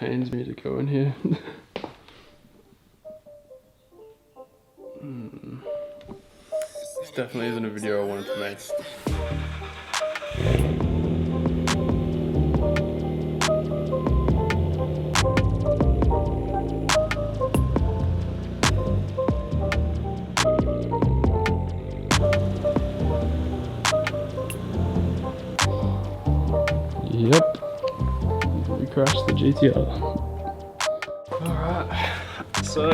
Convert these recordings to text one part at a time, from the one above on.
pains me to go in here. This definitely isn't a video I wanted to make. Yep, we crashed the GTR. Alright, so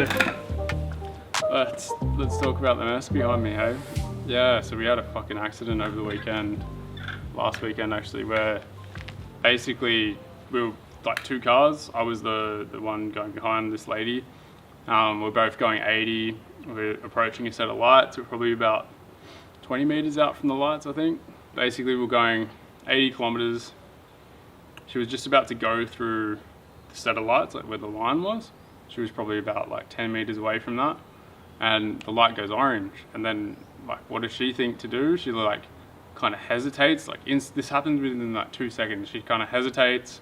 let's talk about the mess behind me, hey? Yeah, so we had a fucking accident over the weekend, last weekend actually, where basically we were like two cars. I was the one going behind this lady. We're both going 80. We're approaching a set of lights. We're probably about 20 meters out from the lights, I think. Basically, we're going 80 kilometers. She was just about to go through the set of lights, like where the line was. She was probably about like 10 meters away from that. And the light goes orange. And then like, what does she think to do? She like kind of hesitates. Like this happens within like 2 seconds. She kind of hesitates.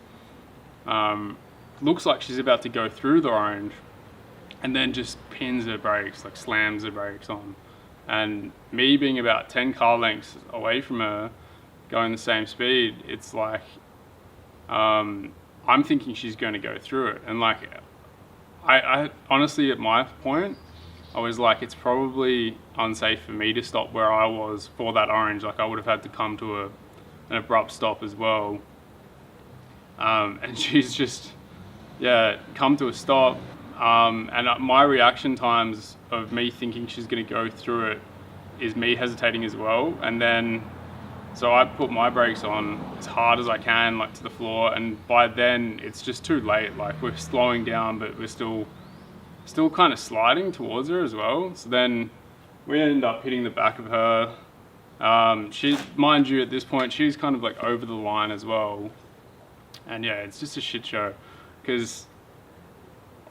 Looks like she's about to go through the orange. And then just pins her brakes, like slams her brakes on. And me being about 10 car lengths away from her, going the same speed, it's like, I'm thinking she's going to go through it. And like, I honestly, at my point, I was like, it's probably unsafe for me to stop where I was for that orange. Like I would have had to come to an abrupt stop as well. And she's just, yeah, come to a stop. And my reaction times of me thinking she's going to go through it is me hesitating as well. And then, so I put my brakes on as hard as I can, like to the floor. And by then it's just too late. Like we're slowing down, but we're still kind of sliding towards her as well. So then we end up hitting the back of her. She, mind you, at this point, she's kind of like over the line as well. And yeah, it's just a shit show because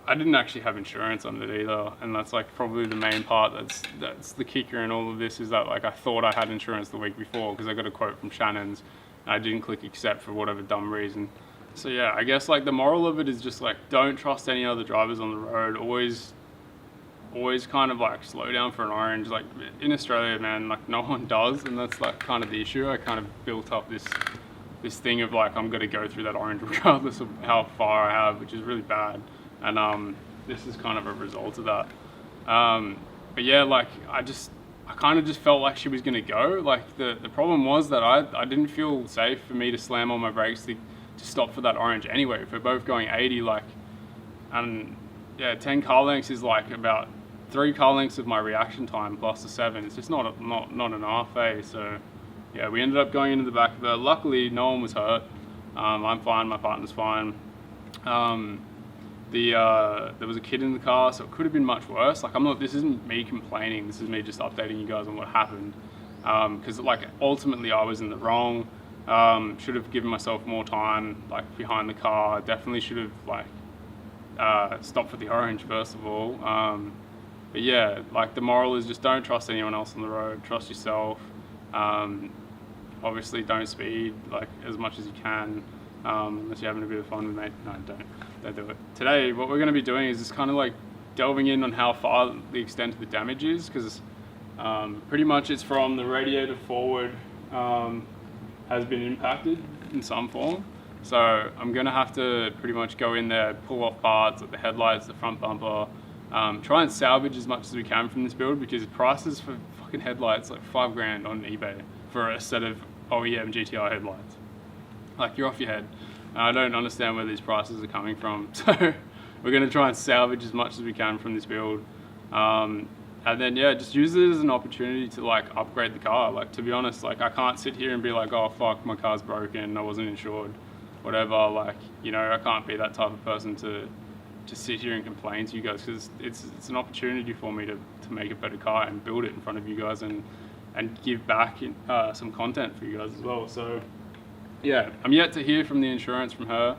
I didn't actually have insurance on it either, and that's like probably the main part. That's the kicker in all of this, is that like I thought I had insurance the week before because I got a quote from Shannon's and I didn't click accept for whatever dumb reason. So yeah, I guess like the moral of it is just like, don't trust any other drivers on the road. Always kind of like slow down for an orange. Like in Australia, man, like no one does, and that's like kind of the issue. I kind of built up this thing of like, I'm gonna go through that orange regardless of how far I have, which is really bad. And this is kind of a result of that. But yeah, like I kind of just felt like she was gonna go. Like the problem was that I didn't feel safe for me to slam on my brakes to stop for that orange anyway. If we're both going 80, like, and yeah, 10 car lengths is like about 3 car lengths of my reaction time plus the 7. It's just not enough, eh? So yeah, we ended up going into the back of her. Luckily, no one was hurt. I'm fine, my partner's fine. There was a kid in the car, so it could have been much worse. Like this isn't me complaining, this is me just updating you guys on what happened. Because like ultimately I was in the wrong. Should have given myself more time, like behind the car. Definitely should have like stopped for the orange first of all. But yeah, like the moral is just don't trust anyone else on the road, trust yourself. Obviously don't speed like as much as you can. Unless you're having a bit of fun with mate. No, don't do it. Today, what we're going to be doing is just kind of like delving in on how far the extent of the damage is, because pretty much it's from the radiator forward has been impacted in some form. So I'm going to have to pretty much go in there, pull off parts, like the headlights, the front bumper, try and salvage as much as we can from this build, because prices for fucking headlights like $5,000 on eBay for a set of OEM GTR headlights. Like, you're off your head. I don't understand where these prices are coming from. So we're going to try and salvage as much as we can from this build. And then, yeah, just use it as an opportunity to, like, upgrade the car. Like, to be honest, like, I can't sit here and be like, oh, fuck, my car's broken, I wasn't insured, whatever. Like, you know, I can't be that type of person to sit here and complain to you guys, because it's an opportunity for me to make a better car and build it in front of you guys and give back some content for you guys as well. So yeah, I'm yet to hear from the insurance from her.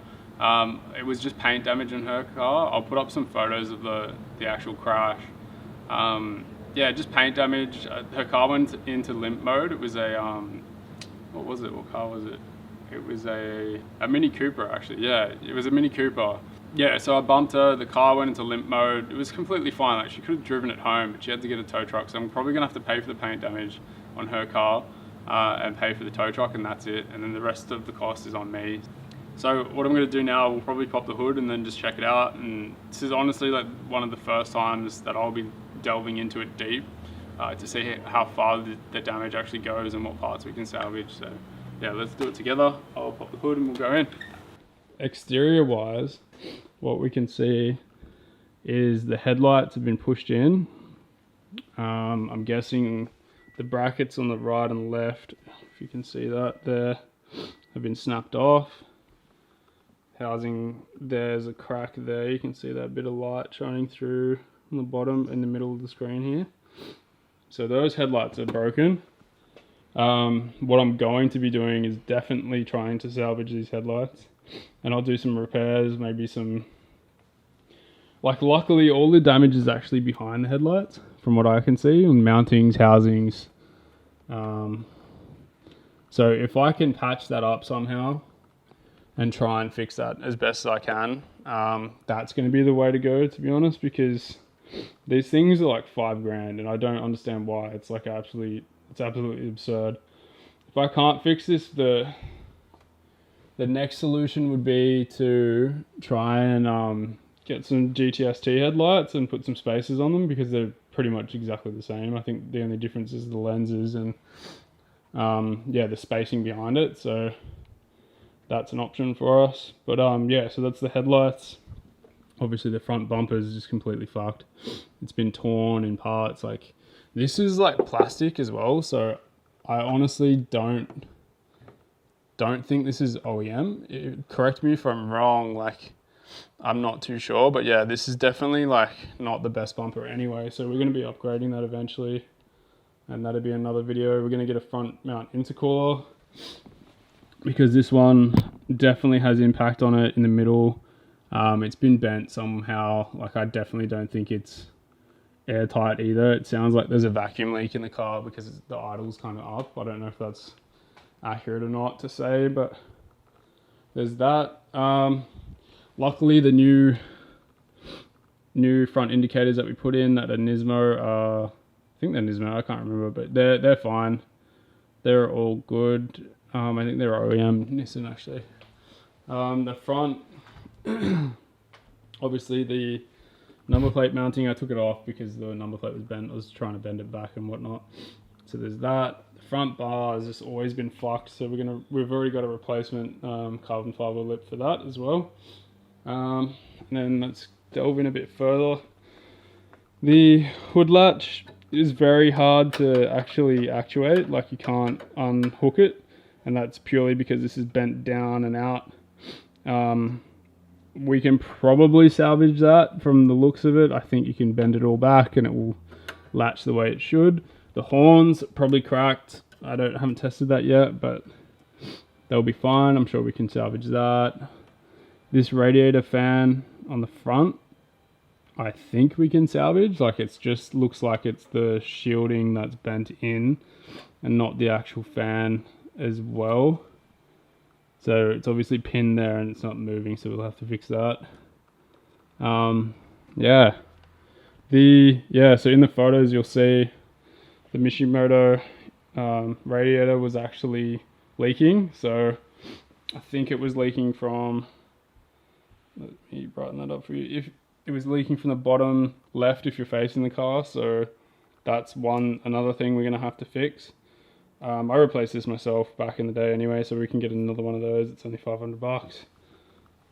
It was just paint damage on her car. I'll put up some photos of the actual crash. Yeah, just paint damage. Her car went into limp mode. It was a what was it? What car was it? It was a Mini Cooper, actually. Yeah, it was a Mini Cooper. Yeah, so I bumped her, the car went into limp mode. It was completely fine, like she could have driven it home, but she had to get a tow truck, so I'm probably gonna have to pay for the paint damage on her car and pay for the tow truck, and that's it. And then the rest of the cost is on me. So what I'm gonna do now, we'll probably pop the hood and then just check it out. And this is honestly like one of the first times that I'll be delving into it deep to see how far the damage actually goes and what parts we can salvage. So yeah, let's do it together. I'll pop the hood and we'll go in. Exterior wise, what we can see is the headlights have been pushed in. I'm guessing the brackets on the right and left, if you can see that there, have been snapped off. Housing, there's a crack there, you can see that bit of light shining through on the bottom in the middle of the screen here. So those headlights are broken. What I'm going to be doing is definitely trying to salvage these headlights, and I'll do some repairs, maybe some, like luckily all the damage is actually behind the headlights from what I can see, and mountings, housings. So if I can patch that up somehow and try and fix that as best as I can, that's going to be the way to go, to be honest, because these things are like $5,000 and I don't understand why. It's like it's absolutely absurd. If I can't fix this, the next solution would be to try and get some GTST headlights and put some spacers on them, because they're pretty much exactly the same. I think the only difference is the lenses and yeah, the spacing behind it. So that's an option for us. But yeah, so that's the headlights. Obviously the front bumper is just completely fucked. It's been torn in parts. Like this is like plastic as well, so I honestly don't think this is OEM. Correct me if I'm wrong, like I'm not too sure, but yeah, this is definitely like not the best bumper anyway, so we're going to be upgrading that eventually, and that'll be another video. We're going to get a front mount intercooler, because this one definitely has impact on it in the middle. It's been bent somehow. Like I definitely don't think it's airtight either. It sounds like there's a vacuum leak in the car because the idle's kind of up. I don't know if that's accurate or not to say, but there's that. Luckily the new front indicators that we put in that are Nismo, I think they're Nismo, I can't remember, but they're fine. They're all good. I think they're OEM Nissan actually. The front, obviously the number plate mounting, I took it off because the number plate was bent. I was trying to bend it back and whatnot. So there's that. The front bar has just always been fucked, so we've already got a replacement carbon fiber lip for that as well. And then let's delve in a bit further. The hood latch is very hard to actually actuate, like you can't unhook it, and that's purely because this is bent down and out. We can probably salvage that from the looks of it. I think you can bend it all back and it will latch the way it should. The horns probably cracked. I haven't tested that yet, but they'll be fine. I'm sure we can salvage that. This radiator fan on the front, I think we can salvage. Like it's just looks like it's the shielding that's bent in and not the actual fan as well. So it's obviously pinned there and it's not moving, so we'll have to fix that. Yeah. So in the photos you'll see the Mishimoto radiator was actually leaking. So I think it was leaking from, let me brighten that up for you. If it was leaking from the bottom left if you're facing the car, so that's another thing we're gonna have to fix. I replaced this myself back in the day anyway, so we can get another one of those. It's only $500. But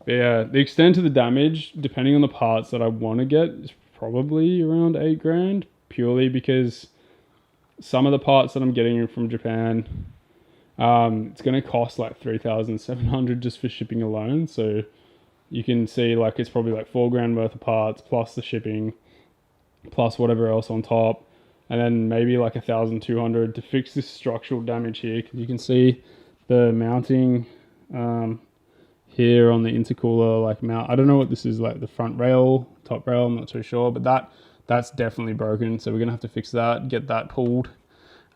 yeah, the extent of the damage, depending on the parts that I want to get, is probably around $8,000, purely because some of the parts that I'm getting from Japan, it's going to cost like $3,700 just for shipping alone. So you can see like it's probably like $4,000 worth of parts plus the shipping, plus whatever else on top. And then maybe like $1,200 to fix this structural damage here, because you can see the mounting here on the intercooler, like mount. I don't know what this is, like the front rail, top rail, I'm not too sure, but that's definitely broken. So we're gonna have to fix that, get that pulled.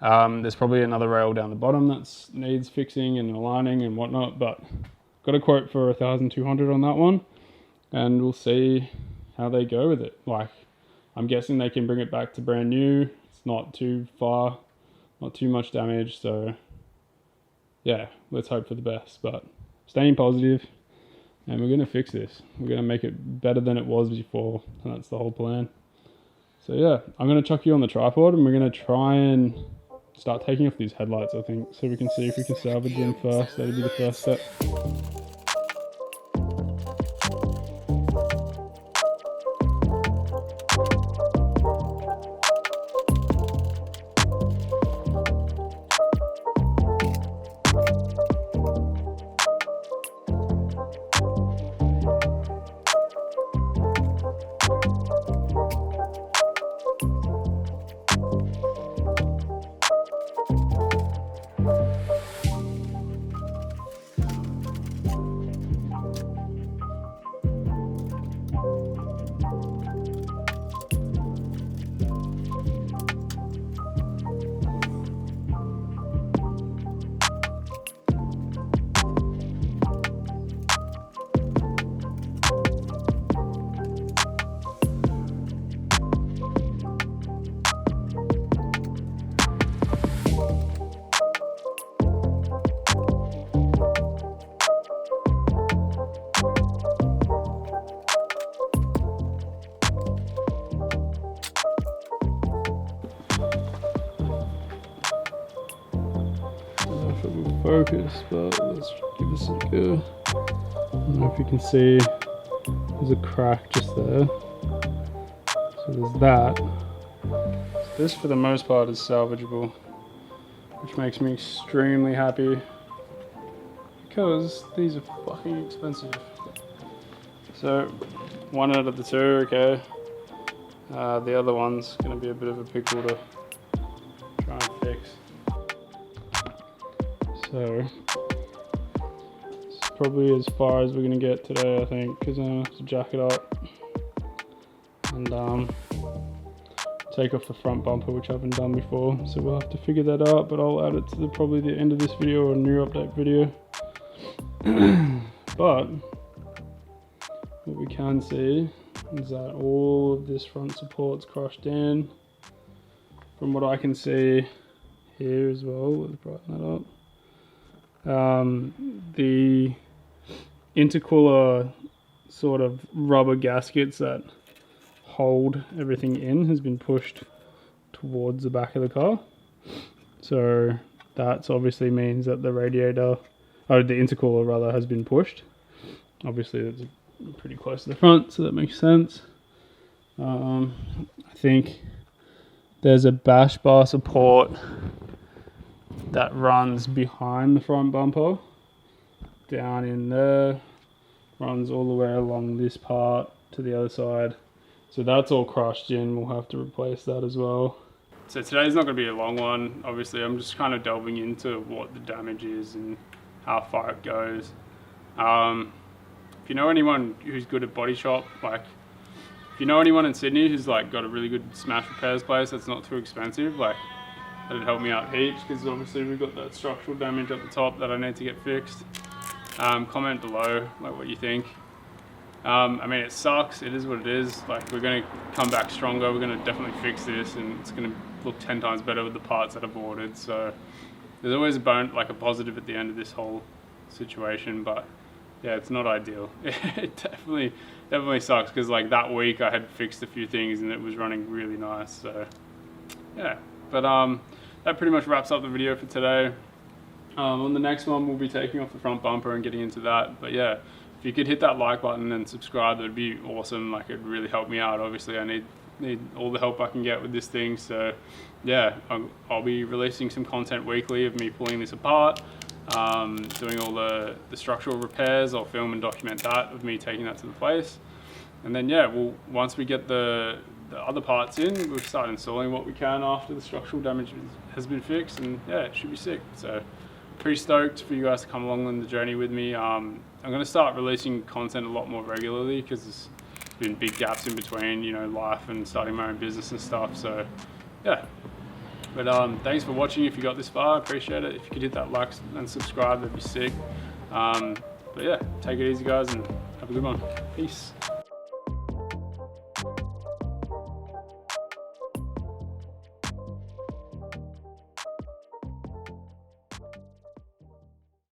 There's probably another rail down the bottom that needs fixing and aligning and whatnot, but got a quote for $1,200 on that one. and we'll see how they go with it. Like, I'm guessing they can bring it back to brand new. It's not too far, not too much damage, so yeah, let's hope for the best. But staying positive, and we're gonna fix this. We're gonna make it better than it was before, and that's the whole plan. So yeah, I'm gonna chuck you on the tripod, and we're gonna try and start taking off these headlights, I think, so we can see if we can salvage them first. That'll be the first step. Focus, but let's give this a go. I don't know if you can see there's a crack just there, so there's that. So this for the most part is salvageable, which makes me extremely happy because these are fucking expensive. So one out of the two, okay. The other one's gonna be a bit of a pickle to try and fix. So it's probably as far as we're gonna get today, I think, because I'm gonna have to jack it up and take off the front bumper, which I haven't done before. So we'll have to figure that out, but I'll add it to probably the end of this video or a new update video. But what we can see is that all of this front support's crushed in. From what I can see here as well, let's brighten that up. The intercooler sort of rubber gaskets that hold everything in has been pushed towards the back of the car. So that obviously means that the radiator, or the intercooler rather, has been pushed. Obviously it's pretty close to the front, so that makes sense. I think there's a bash bar support that runs behind the front bumper, down in there, runs all the way along this part to the other side. So that's all crushed in, we'll have to replace that as well. So today's not going to be a long one, obviously. I'm just kind of delving into what the damage is and how far it goes. If you know anyone who's good at body shop, like if you know anyone in Sydney who's like got a really good smash repairs place that's not too expensive, like that'd help me out heaps, because obviously we've got that structural damage at the top that I need to get fixed. Comment below like what you think. I mean, it sucks, it is what it is. Like, we're going to come back stronger, we're going to definitely fix this, and it's going to look 10 times better with the parts that I've ordered. So there's always a positive at the end of this whole situation, but yeah, it's not ideal. It definitely sucks, because like that week I had fixed a few things and it was running really nice. So yeah, but that pretty much wraps up the video for today. On the next one we'll be taking off the front bumper and getting into that. But yeah, if you could hit that like button and subscribe, that'd be awesome. Like, it'd really help me out. Obviously I need all the help I can get with this thing. So yeah, I'll be releasing some content weekly of me pulling this apart, doing all the structural repairs. I'll film and document that of me taking that to the place. And then yeah, once we get the other parts in, we'll start installing what we can after the structural damage has been fixed, and yeah, it should be sick. So pretty stoked for you guys to come along on the journey with me. I'm going to start releasing content a lot more regularly, because there's been big gaps in between, you know, life and starting my own business and stuff. So yeah, but thanks for watching. If you got this far, I appreciate it. If you could hit that like and subscribe, that'd be sick. But yeah, take it easy guys, and have Have a good one. Peace.